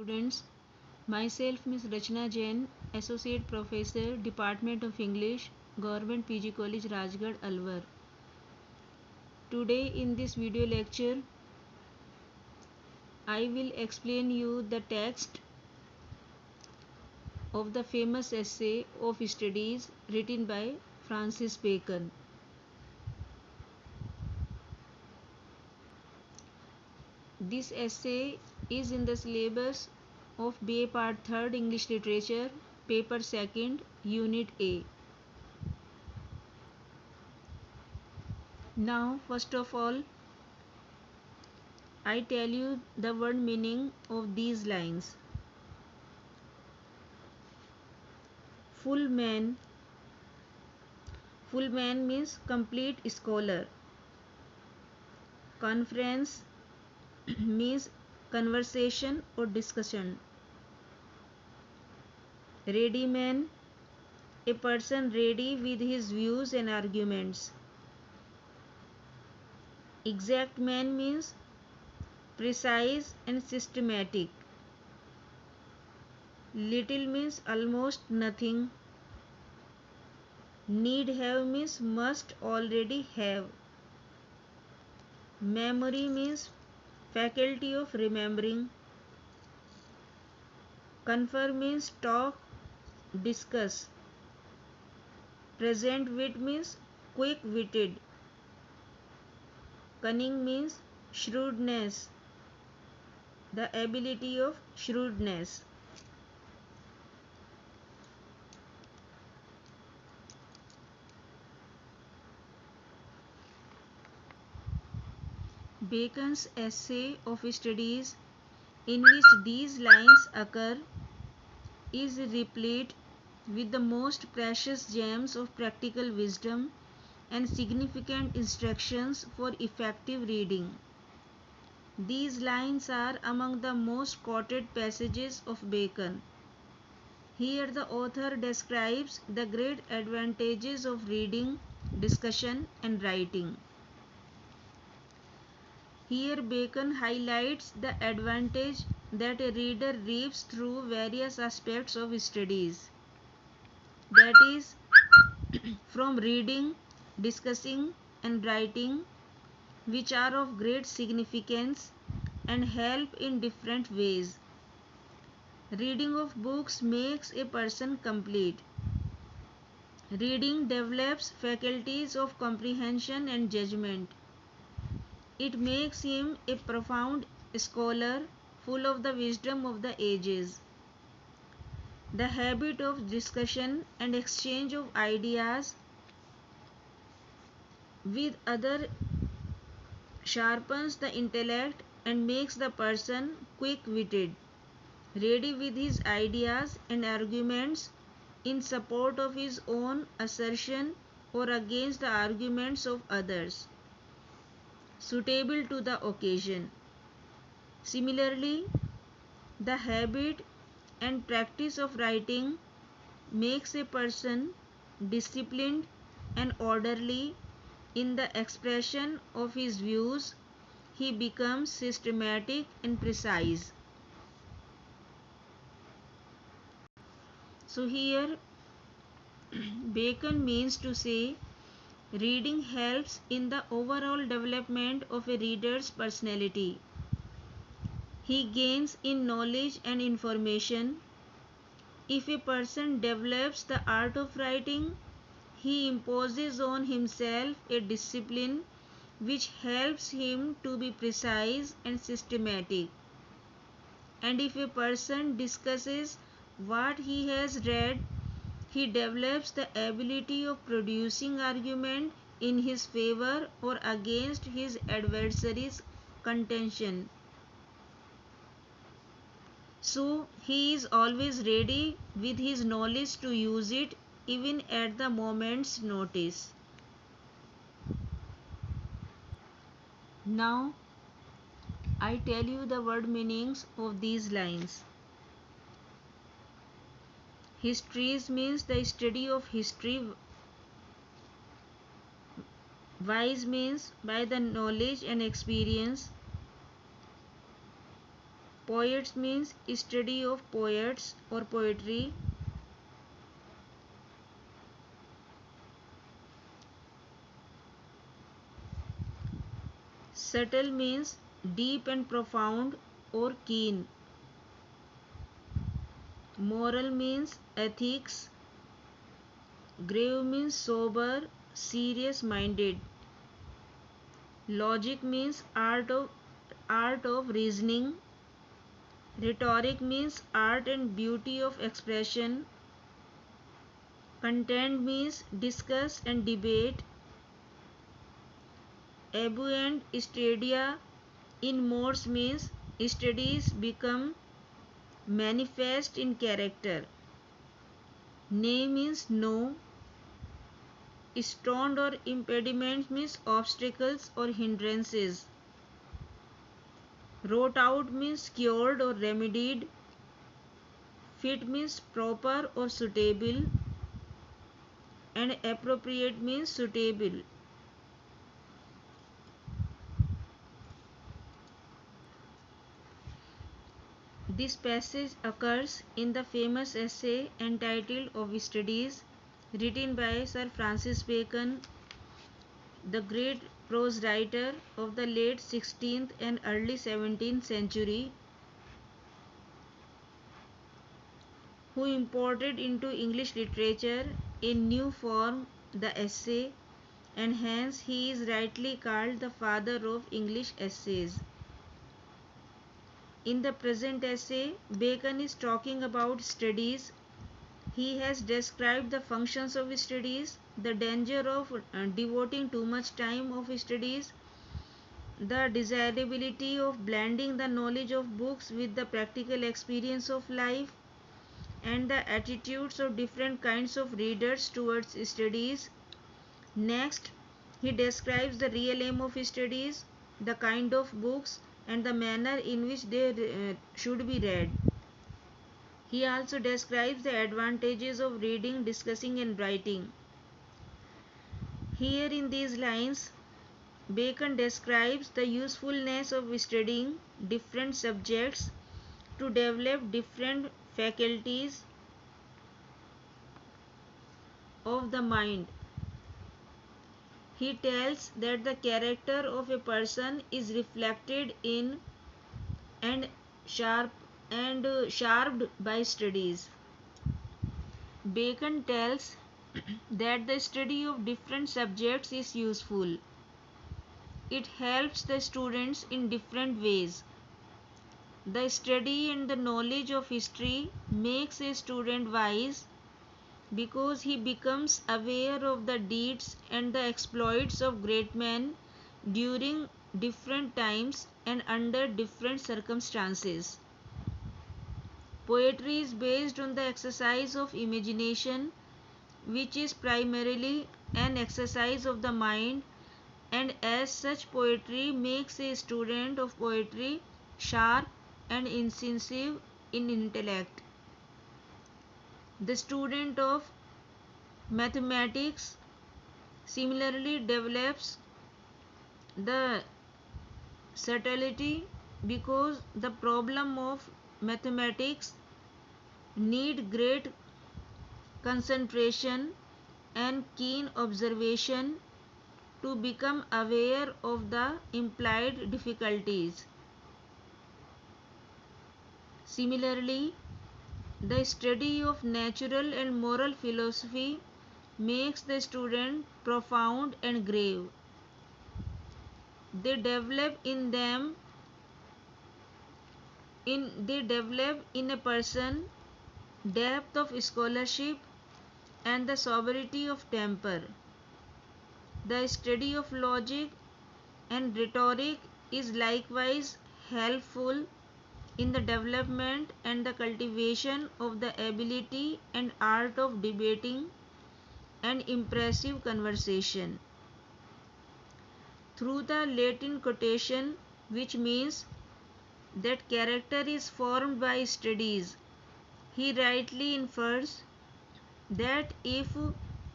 students. Myself Ms. Rachna Jain, Associate Professor, Department of English, Government PG College, Rajgarh, Alwar. Today in this video lecture, I will explain you the text of the famous essay of studies written by Francis Bacon. This essay is in the syllabus of BA Part 3rd English Literature, Paper 2nd, Unit A. Now, first of all, I tell you the word meaning of these lines. Full man means complete scholar. Conference means conversation or discussion. Ready man, a person ready with his views and arguments. Exact man means precise and systematic. Little means almost nothing. Need have means must already have. Memory means faculty of remembering. Confer means talk, discuss. Present wit means quick-witted. Cunning means shrewdness, the ability of shrewdness. Bacon's essay of studies in which these lines occur is replete with the most precious gems of practical wisdom and significant instructions for effective reading. These lines are among the most quoted passages of Bacon. Here the author describes the great advantages of reading, discussion, and writing. Here Bacon highlights the advantage that a reader reaps through various aspects of studies. That is, from reading, discussing, and writing, which are of great significance and help in different ways. Reading of books makes a person complete. Reading develops faculties of comprehension and judgment. It makes him a profound scholar, full of the wisdom of the ages. The habit of discussion and exchange of ideas with others sharpens the intellect and makes the person quick-witted, ready with his ideas and arguments in support of his own assertion or against the arguments of others, suitable to the occasion. Similarly, the habit and practice of writing makes a person disciplined and orderly in the expression of his views. He becomes systematic and precise. So here Bacon means to say reading helps in the overall development of a reader's personality. He gains in knowledge and information. If a person develops the art of writing, he imposes on himself a discipline which helps him to be precise and systematic. And if a person discusses what he has read, he develops the ability of producing argument in his favor or against his adversary's contention. So he is always ready with his knowledge to use it even at the moment's notice. Now I tell you the word meanings of these lines. Histories means the study of history. Wise means by the knowledge and experience. Poets means study of poets or poetry. Subtle means deep and profound or keen. Moral means ethics. Grave means sober, serious minded. Logic means art of reasoning. Rhetoric means art and beauty of expression. Content means discuss and debate. Abu and stadia in modes means studies become manifest in character. Ne means no. Stoned or impediment means obstacles or hindrances. Wrote out means cured or remedied. Fit means proper or suitable. And appropriate means suitable. This passage occurs in the famous essay entitled Of Studies, written by Sir Francis Bacon, the great prose writer of the late 16th and early 17th century, who imported into English literature a new form, the essay, and hence he is rightly called the father of English essays. In the present essay, Bacon is talking about studies. He has described the functions of studies, the danger of devoting too much time of studies, the desirability of blending the knowledge of books with the practical experience of life, and the attitudes of different kinds of readers towards studies. Next, he describes the real aim of studies, the kind of books, and the manner in which they should be read. He also describes the advantages of reading, discussing, and writing. Here in these lines, Bacon describes the usefulness of studying different subjects to develop different faculties of the mind. He tells that the character of a person is reflected in and sharp sharpened by studies. Bacon tells that the study of different subjects is useful. It helps the students in different ways. The study and the knowledge of history makes a student wise because he becomes aware of the deeds and the exploits of great men during different times and under different circumstances. Poetry is based on the exercise of imagination, which is primarily an exercise of the mind, and as such poetry makes a student of poetry sharp and incisive in intellect. The student of mathematics similarly develops the subtlety because the problem of mathematics need great concentration and keen observation to become aware of the implied difficulties. Similarly, the study of natural and moral philosophy makes the student profound and grave. They develop in a person depth of scholarship and the sobriety of temper. The study of logic and rhetoric is likewise helpful in the development and the cultivation of the ability and art of debating and impressive conversation. Through the Latin quotation, which means that character is formed by studies, he rightly infers that if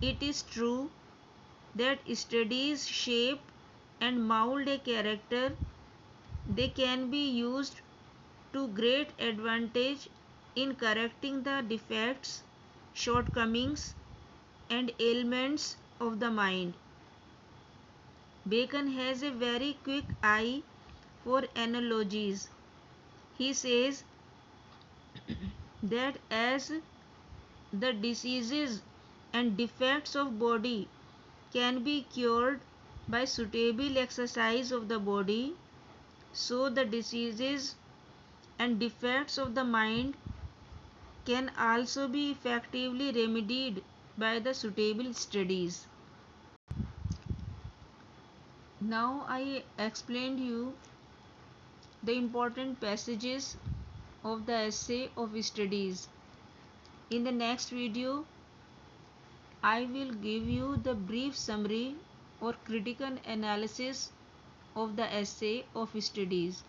it is true that studies shape and mold a character, they can be used to great advantage in correcting the defects, shortcomings, and ailments of the mind. Bacon has a very quick eye for analogies. He says that as the diseases and defects of body can be cured by suitable exercise of the body, so the diseases and defects of the mind can also be effectively remedied by the suitable studies. Now I explained you the important passages of the essay of studies. In the next video, I will give you the brief summary or critical analysis of the essay of studies.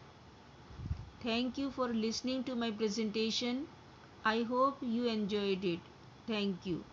Thank you for listening to my presentation. I hope you enjoyed it. Thank you.